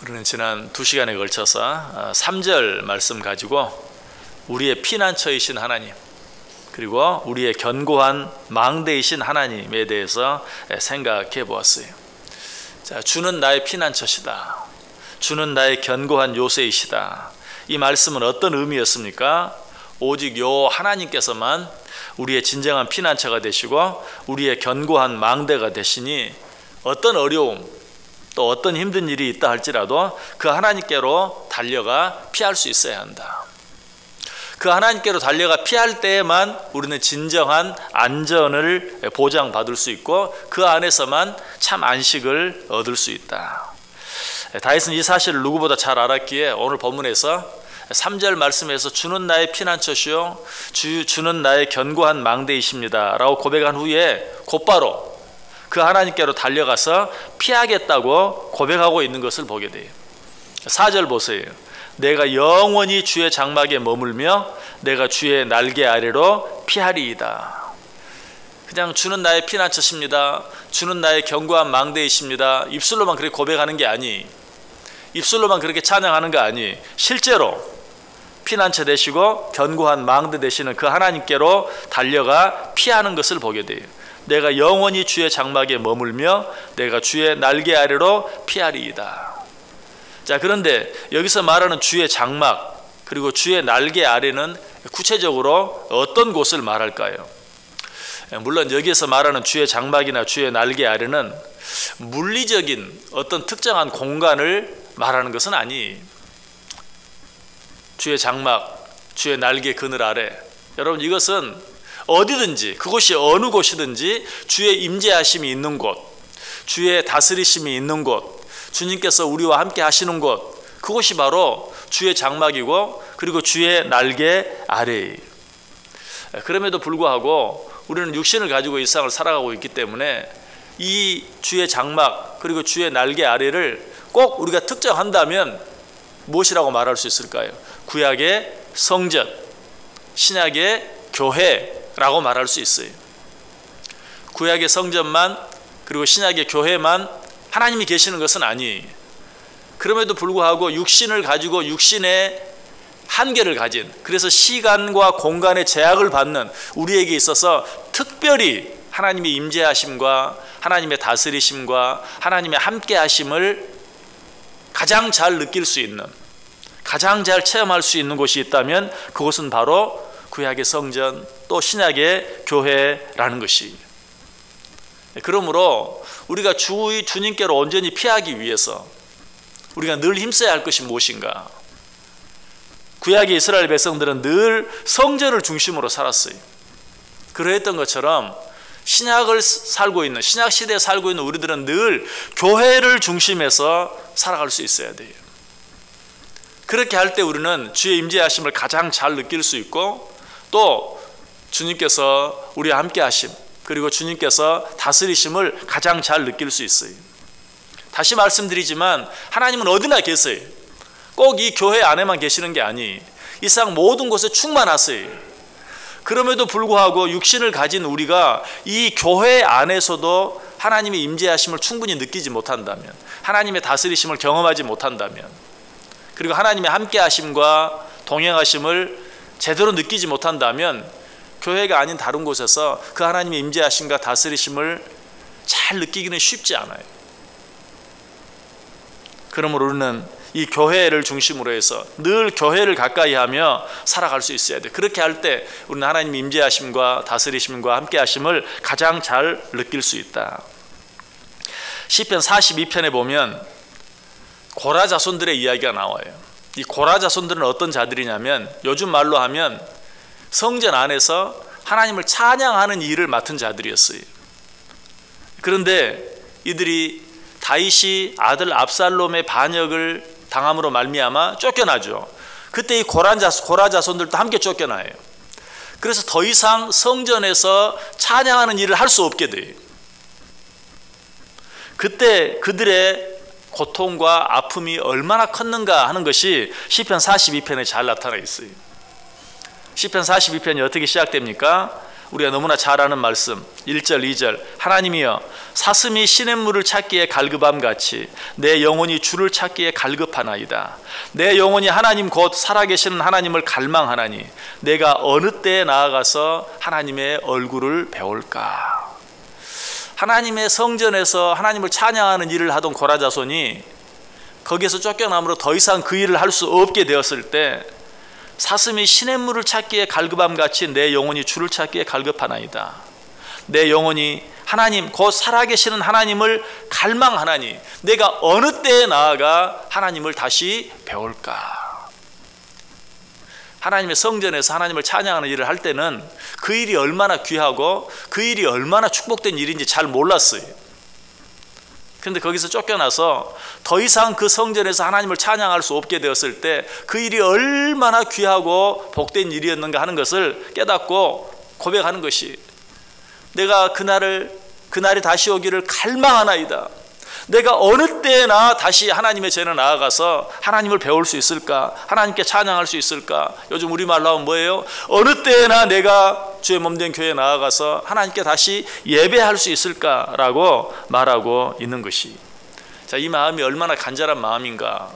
우리는 지난 2시간에 걸쳐서 3절 말씀 가지고 우리의 피난처이신 하나님, 그리고 우리의 견고한 망대이신 하나님에 대해서 생각해 보았어요. 자, 주는 나의 피난처시다. 주는 나의 견고한 요새이시다. 이 말씀은 어떤 의미였습니까? 오직 요 하나님께서만 우리의 진정한 피난처가 되시고 우리의 견고한 망대가 되시니 어떤 어려움 또 어떤 힘든 일이 있다 할지라도 그 하나님께로 달려가 피할 수 있어야 한다. 그 하나님께로 달려가 피할 때에만 우리는 진정한 안전을 보장받을 수 있고 그 안에서만 참 안식을 얻을 수 있다. 다윗은 이 사실을 누구보다 잘 알았기에 오늘 본문에서 3절 말씀에서 주는 나의 피난처시요 주는 나의 견고한 망대이십니다 라고 고백한 후에 곧바로 그 하나님께로 달려가서 피하겠다고 고백하고 있는 것을 보게 돼요. 4절 보세요. 내가 영원히 주의 장막에 머물며 내가 주의 날개 아래로 피하리이다. 그냥 주는 나의 피난처십니다. 주는 나의 견고한 망대이십니다. 입술로만 그렇게 고백하는 게 아니, 입술로만 그렇게 찬양하는 거 아니, 실제로 피난처 되시고 견고한 망대 되시는 그 하나님께로 달려가 피하는 것을 보게 돼요. 내가 영원히 주의 장막에 머물며 내가 주의 날개 아래로 피하리이다. 자, 그런데 여기서 말하는 주의 장막 그리고 주의 날개 아래는 구체적으로 어떤 곳을 말할까요? 물론 여기에서 말하는 주의 장막이나 주의 날개 아래는 물리적인 어떤 특정한 공간을 말하는 것은 아니. 주의 장막, 주의 날개 그늘 아래, 여러분 이것은 어디든지 그곳이 어느 곳이든지 주의 임재하심이 있는 곳, 주의 다스리심이 있는 곳, 주님께서 우리와 함께 하시는 곳, 그곳이 바로 주의 장막이고 그리고 주의 날개 아래예요. 그럼에도 불구하고 우리는 육신을 가지고 이 세상을 살아가고 있기 때문에 이 주의 장막 그리고 주의 날개 아래를 꼭 우리가 특정한다면 무엇이라고 말할 수 있을까요? 구약의 성전, 신약의 교회라고 말할 수 있어요. 구약의 성전만 그리고 신약의 교회만 하나님이 계시는 것은 아니에요. 그럼에도 불구하고 육신을 가지고 육신의 한계를 가진, 그래서 시간과 공간의 제약을 받는 우리에게 있어서 특별히 하나님의 임재하심과 하나님의 다스리심과 하나님의 함께하심을 가장 잘 느낄 수 있는, 가장 잘 체험할 수 있는 곳이 있다면 그것은 바로 구약의 성전 또 신약의 교회라는 것이. 그러므로 우리가 주님께로 온전히 피하기 위해서 우리가 늘 힘써야 할 것이 무엇인가? 구약의 이스라엘 백성들은 늘 성전을 중심으로 살았어요. 그러했던 것처럼 신약을 살고 있는, 신약 시대에 살고 있는 우리들은 늘 교회를 중심해서 살아갈 수 있어야 돼요. 그렇게 할 때 우리는 주의 임재하심을 가장 잘 느낄 수 있고 또 주님께서 우리와 함께 하심 그리고 주님께서 다스리심을 가장 잘 느낄 수 있어요. 다시 말씀드리지만 하나님은 어디나 계세요. 꼭 이 교회 안에만 계시는 게 아니, 이 세상 모든 곳에 충만하세요. 그럼에도 불구하고 육신을 가진 우리가 이 교회 안에서도 하나님의 임재하심을 충분히 느끼지 못한다면, 하나님의 다스리심을 경험하지 못한다면, 그리고 하나님의 함께하심과 동행하심을 제대로 느끼지 못한다면 교회가 아닌 다른 곳에서 그 하나님의 임재하심과 다스리심을 잘 느끼기는 쉽지 않아요. 그러므로 우리는 이 교회를 중심으로 해서 늘 교회를 가까이 하며 살아갈 수 있어야 돼요. 그렇게 할 때 우리는 하나님의 임재하심과 다스리심과 함께하심을 가장 잘 느낄 수 있다. 시편 42편에 보면 고라 자손들의 이야기가 나와요. 이 고라 자손들은 어떤 자들이냐면 요즘 말로 하면 성전 안에서 하나님을 찬양하는 일을 맡은 자들이었어요. 그런데 이들이 다윗이 아들 압살롬의 반역을 당함으로 말미암아 쫓겨나죠. 그때 이 고라 자손들도 함께 쫓겨나요. 그래서 더 이상 성전에서 찬양하는 일을 할 수 없게 돼요. 그때 그들의 고통과 아픔이 얼마나 컸는가 하는 것이 시편 42편에 잘 나타나 있어요. 시편 42편이 어떻게 시작됩니까? 우리가 너무나 잘 아는 말씀 1절 2절 하나님이여 사슴이 시냇물을 찾기에 갈급함같이 내 영혼이 주를 찾기에 갈급하나이다. 내 영혼이 하나님 곧 살아계시는 하나님을 갈망하나니 내가 어느 때에 나아가서 하나님의 얼굴을 배울까. 하나님의 성전에서 하나님을 찬양하는 일을 하던 고라 자손이 거기에서 쫓겨남으로 더 이상 그 일을 할 수 없게 되었을 때 사슴이 시냇물을 찾기에 갈급함같이 내 영혼이 주를 찾기에 갈급하나이다. 내 영혼이 하나님 곧 살아계시는 하나님을 갈망하나니 내가 어느 때에 나아가 하나님을 다시 배울까. 하나님의 성전에서 하나님을 찬양하는 일을 할 때는 그 일이 얼마나 귀하고 그 일이 얼마나 축복된 일인지 잘 몰랐어요. 그런데 거기서 쫓겨나서 더 이상 그 성전에서 하나님을 찬양할 수 없게 되었을 때 그 일이 얼마나 귀하고 복된 일이었는가 하는 것을 깨닫고 고백하는 것이 내가 그날이 다시 오기를 갈망하나이다. 내가 어느 때나 다시 하나님의 전에 나아가서 하나님을 배울 수 있을까? 하나님께 찬양할 수 있을까? 요즘 우리말로 하면 뭐예요? 어느 때나 내가 주의 몸된 교회에 나아가서 하나님께 다시 예배할 수 있을까라고 말하고 있는 것이. 자, 이 마음이 얼마나 간절한 마음인가.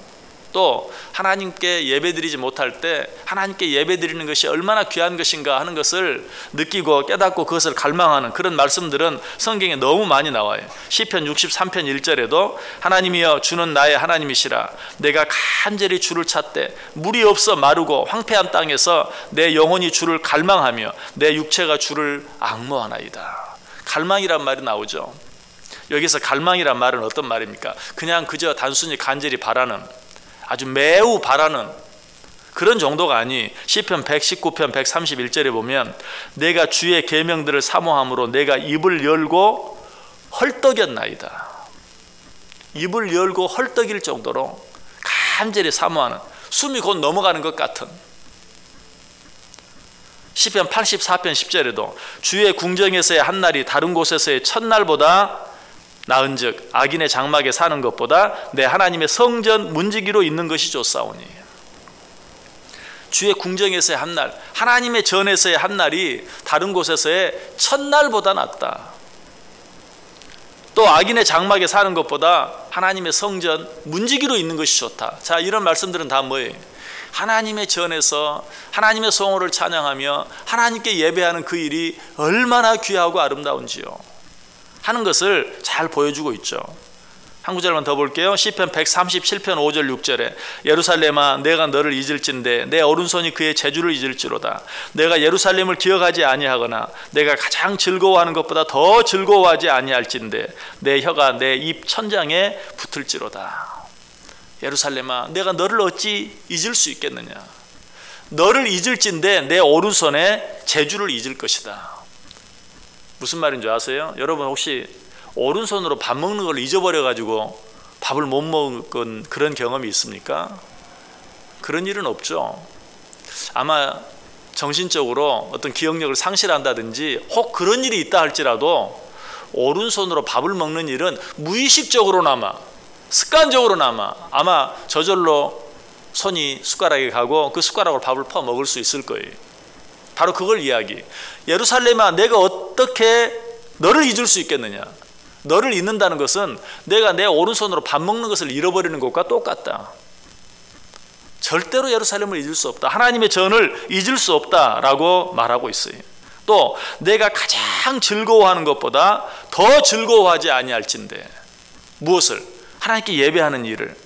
또 하나님께 예배드리지 못할 때 하나님께 예배드리는 것이 얼마나 귀한 것인가 하는 것을 느끼고 깨닫고 그것을 갈망하는 그런 말씀들은 성경에 너무 많이 나와요. 시편 63편 1절에도 하나님이여 주는 나의 하나님이시라. 내가 간절히 주를 찾되 물이 없어 마르고 황폐한 땅에서 내 영혼이 주를 갈망하며 내 육체가 주를 앙모하나이다. 갈망이란 말이 나오죠. 여기서 갈망이란 말은 어떤 말입니까? 그냥 그저 단순히 간절히 바라는, 아주 매우 바라는 그런 정도가 아니. 시편 119편 131절에 보면 내가 주의 계명들을 사모함으로 내가 입을 열고 헐떡였나이다. 입을 열고 헐떡일 정도로 간절히 사모하는, 숨이 곧 넘어가는 것 같은. 시편 84편 10절에도 주의 궁정에서의 한 날이 다른 곳에서의 첫날보다 나은즉 악인의 장막에 사는 것보다 내 하나님의 성전 문지기로 있는 것이 좋사오니. 주의 궁정에서의 한 날, 하나님의 전에서의 한 날이 다른 곳에서의 첫날보다 낫다. 또 악인의 장막에 사는 것보다 하나님의 성전 문지기로 있는 것이 좋다. 자, 이런 말씀들은 다 뭐예요? 하나님의 전에서 하나님의 성호를 찬양하며 하나님께 예배하는 그 일이 얼마나 귀하고 아름다운지요 하는 것을 잘 보여주고 있죠. 한 구절만 더 볼게요. 시편 137편 5절 6절에 예루살렘아 내가 너를 잊을진대 내 오른손이 그의 재주를 잊을지로다. 내가 예루살렘을 기억하지 아니하거나 내가 가장 즐거워하는 것보다 더 즐거워하지 아니할진대 내 혀가 내 입 천장에 붙을지로다. 예루살렘아 내가 너를 어찌 잊을 수 있겠느냐. 너를 잊을진대 내 오른손에 재주를 잊을 것이다. 무슨 말인 줄 아세요? 여러분 혹시 오른손으로 밥 먹는 걸 잊어버려 가지고 밥을 못 먹은 그런 경험이 있습니까? 그런 일은 없죠. 아마 정신적으로 어떤 기억력을 상실한다든지 혹 그런 일이 있다 할지라도 오른손으로 밥을 먹는 일은 무의식적으로나마 습관적으로나마 아마 저절로 손이 숟가락에 가고 그 숟가락으로 밥을 퍼 먹을 수 있을 거예요. 바로 그걸 이야기. 예루살렘아 내가 어떻게 너를 잊을 수 있겠느냐. 너를 잊는다는 것은 내가 내 오른손으로 밥 먹는 것을 잃어버리는 것과 똑같다. 절대로 예루살렘을 잊을 수 없다. 하나님의 전을 잊을 수 없다라고 말하고 있어요. 또 내가 가장 즐거워하는 것보다 더 즐거워하지 아니할진대. 무엇을? 하나님께 예배하는 일을.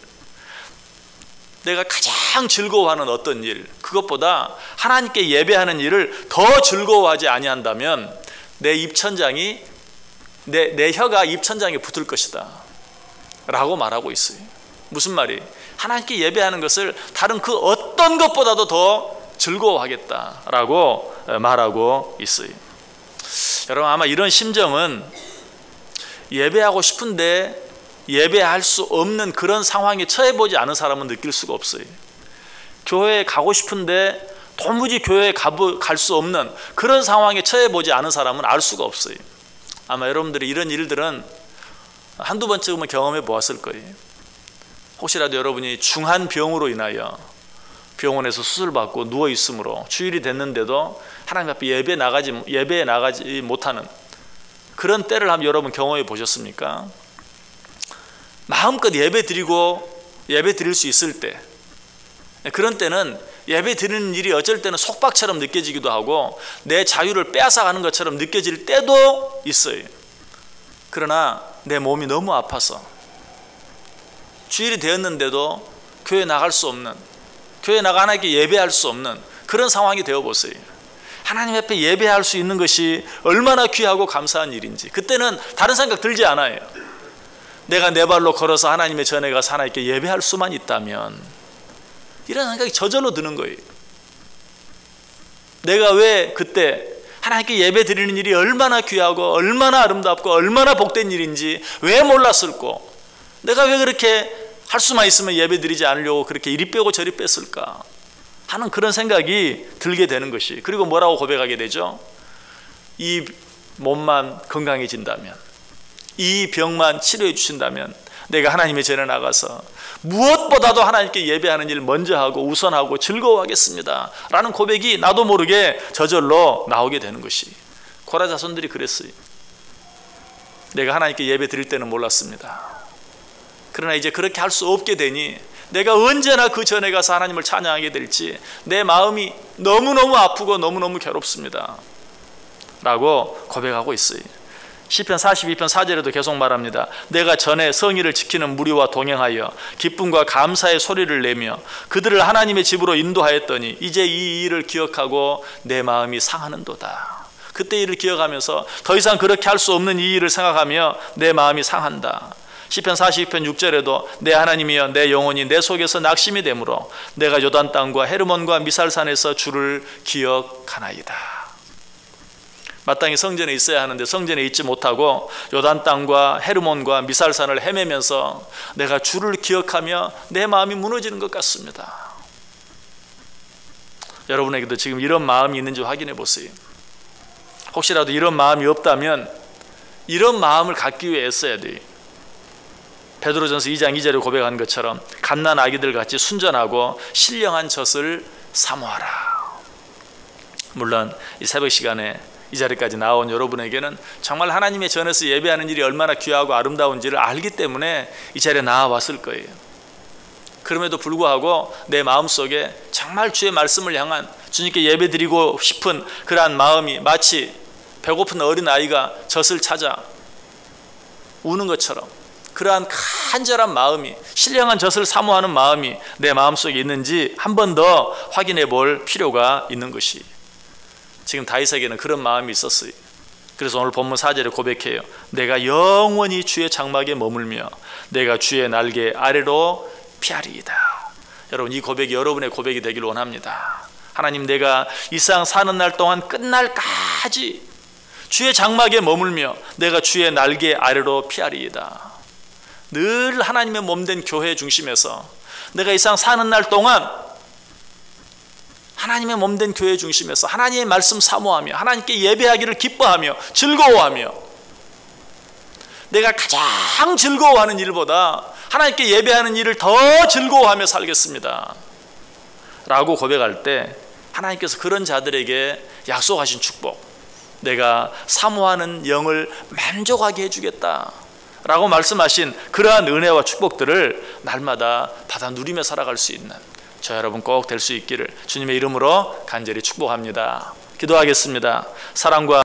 내가 가장 즐거워하는 어떤 일, 그것보다 하나님께 예배하는 일을 더 즐거워하지 아니한다면 내 입천장이 내 혀가 입천장에 붙을 것이다 라고 말하고 있어요. 무슨 말이? 하나님께 예배하는 것을 다른 그 어떤 것보다도 더 즐거워하겠다라고 말하고 있어요. 여러분 아마 이런 심정은 예배하고 싶은데 예배할 수 없는 그런 상황에 처해보지 않은 사람은 느낄 수가 없어요. 교회에 가고 싶은데 도무지 교회에 갈 수 없는 그런 상황에 처해보지 않은 사람은 알 수가 없어요. 아마 여러분들이 이런 일들은 한두 번쯤은 경험해 보았을 거예요. 혹시라도 여러분이 중한 병으로 인하여 병원에서 수술받고 누워있으므로 주일이 됐는데도 하나님 앞에 예배에 나가지 못하는 그런 때를 한번 여러분 경험해 보셨습니까? 마음껏 예배 드릴 수 있을 때, 그런 때는 예배 드리는 일이 어쩔 때는 속박처럼 느껴지기도 하고 내 자유를 빼앗아가는 것처럼 느껴질 때도 있어요. 그러나 내 몸이 너무 아파서 주일이 되었는데도 교회 나갈 수 없는, 교회 나가 하나님께 예배할 수 없는 그런 상황이 되어보세요. 하나님 앞에 예배할 수 있는 것이 얼마나 귀하고 감사한 일인지 그때는 다른 생각 들지 않아요. 내가 내 발로 걸어서 하나님의 전에 가서 하나님께 예배할 수만 있다면, 이런 생각이 저절로 드는 거예요. 내가 왜 그때 하나님께 예배 드리는 일이 얼마나 귀하고 얼마나 아름답고 얼마나 복된 일인지 왜 몰랐을꼬, 내가 왜 그렇게 할 수만 있으면 예배 드리지 않으려고 그렇게 이리 빼고 저리 뺐을까 하는 그런 생각이 들게 되는 것이, 그리고 뭐라고 고백하게 되죠? 이 몸만 건강해진다면, 이 병만 치료해 주신다면 내가 하나님의 전에 나가서 무엇보다도 하나님께 예배하는 일 먼저 하고 우선하고 즐거워하겠습니다 라는 고백이 나도 모르게 저절로 나오게 되는 것이, 고라 자손들이 그랬어요. 내가 하나님께 예배 드릴 때는 몰랐습니다. 그러나 이제 그렇게 할 수 없게 되니 내가 언제나 그 전에 가서 하나님을 찬양하게 될지 내 마음이 너무너무 아프고 너무너무 괴롭습니다 라고 고백하고 있어요. 시편 42편 4절에도 계속 말합니다. 내가 전에 성의를 지키는 무리와 동행하여 기쁨과 감사의 소리를 내며 그들을 하나님의 집으로 인도하였더니 이제 이 일을 기억하고 내 마음이 상하는도다. 그때 일을 기억하면서 더 이상 그렇게 할 수 없는 이 일을 생각하며 내 마음이 상한다. 시편 42편 6절에도 내 하나님이여 내 영혼이 내 속에서 낙심이 되므로 내가 요단 땅과 헤르몬과 미살산에서 주를 기억하나이다. 마땅히 성전에 있어야 하는데 성전에 있지 못하고 요단 땅과 헤르몬과 미살산을 헤매면서 내가 주를 기억하며 내 마음이 무너지는 것 같습니다. 여러분에게도 지금 이런 마음이 있는지 확인해 보세요. 혹시라도 이런 마음이 없다면 이런 마음을 갖기 위해 애써야 돼요. 베드로전서 2장 2절에 고백한 것처럼 갓난 아기들 같이 순전하고 신령한 젖을 사모하라. 물론 이 새벽 시간에 이 자리까지 나온 여러분에게는 정말 하나님의 전에서 예배하는 일이 얼마나 귀하고 아름다운지를 알기 때문에 이 자리에 나와왔을 거예요. 그럼에도 불구하고 내 마음속에 정말 주의 말씀을 향한, 주님께 예배드리고 싶은 그러한 마음이 마치 배고픈 어린아이가 젖을 찾아 우는 것처럼 그러한 간절한 마음이, 신령한 젖을 사모하는 마음이 내 마음속에 있는지 한 번 더 확인해 볼 필요가 있는 것이, 지금 다윗에게는 그런 마음이 있었어요. 그래서 오늘 본문 4절에 고백해요. 내가 영원히 주의 장막에 머물며 내가 주의 날개 아래로 피하리이다. 여러분, 이 고백이 여러분의 고백이 되길 원합니다. 하나님, 내가 이 세상 사는 날 동안 끝날까지 주의 장막에 머물며 내가 주의 날개 아래로 피하리이다. 늘 하나님의 몸된 교회 중심에서 내가 이 세상 사는 날 동안 하나님의 몸된 교회 중심에서 하나님의 말씀 사모하며 하나님께 예배하기를 기뻐하며 즐거워하며, 내가 가장 즐거워하는 일보다 하나님께 예배하는 일을 더 즐거워하며 살겠습니다 라고 고백할 때 하나님께서 그런 자들에게 약속하신 축복, 내가 사모하는 영을 만족하게 해주겠다 라고 말씀하신 그러한 은혜와 축복들을 날마다 받아 누리며 살아갈 수 있는 저 여러분 꼭 될 수 있기를 주님의 이름으로 간절히 축복합니다. 기도하겠습니다. 사랑과